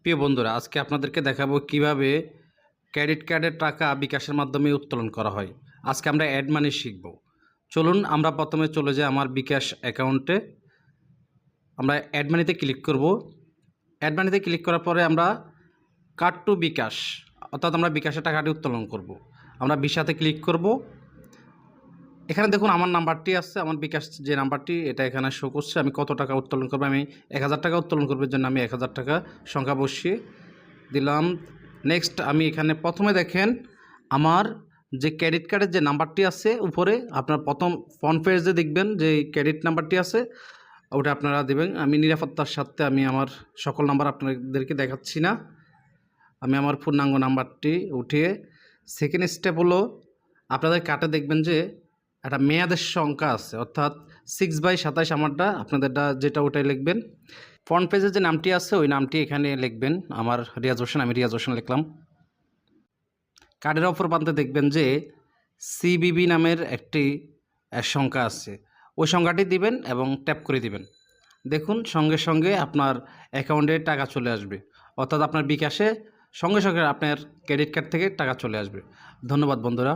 প্রিয় বন্ধুরা, আজকে আপনাদেরকে দেখাবো কিভাবে ক্রেডিট কার্ডের টাকা বিকাশের মাধ্যমে উত্তোলন করা হয়। আজকে আমরা অ্যাড মানি শিখব। চলুন আমরা প্রথমে চলে যাই আমার বিকাশ অ্যাকাউন্টে। আমরা অ্যাড মানিতে ক্লিক করব। অ্যাড মানিতে ক্লিক করার পরে আমরা কার্ড টু বিকাশ, অর্থাৎ আমরা বিকাশের টাকাটি উত্তোলন করব। আমরা ভিসাতে ক্লিক করব। এখানে দেখুন আমার নাম্বারটি আছে, আমার বিকাশ যে নাম্বারটি এটা এখানে শো করছে। আমি কত টাকা উত্তোলন করবো, আমি 1000 টাকা উত্তোলন করবার জন্য আমি 1000 টাকা সংখ্যা বসিয়ে দিলাম। নেক্সট আমি এখানে প্রথমে দেখেন আমার যে ক্রেডিট কার্ডের যে নাম্বারটি আছে উপরে, আপনার প্রথম ফ্রন্ট পেজে দেখবেন যে ক্রেডিট নাম্বারটি আছে, ওটা আপনারা দেবেন। আমি নিরাপত্তার সাথে আমি আমার সকল নাম্বার আপনাদেরকে দেখাচ্ছি না, আমি আমার পূর্ণাঙ্গ নাম্বারটি উঠিয়ে সেকেন্ড স্টেপ হলো আপনাদের কার্ডে দেখবেন যে একটা মেয়াদের সংখ্যা আছে, অর্থাৎ 6/27 আমারটা, আপনাদেরটা যেটা ওটাই লিখবেন। ফ্রন্ট পেজে যে নামটি আছে ওই নামটি এখানে লিখবেন। আমার রিয়াজ হোসেন, আমি রিয়াজ হোসেন লিখলাম। কার্ডের অপর প্রান্তে দেখবেন যে সিবিবি নামের একটি সংখ্যা আছে, ওই সংখ্যাটি দিবেন এবং ট্যাপ করে দিবেন। দেখুন সঙ্গে সঙ্গে আপনার অ্যাকাউন্টে টাকা চলে আসবে, অর্থাৎ আপনার বিকাশে সঙ্গে সঙ্গে আপনার ক্রেডিট কার্ড থেকে টাকা চলে আসবে। ধন্যবাদ বন্ধুরা।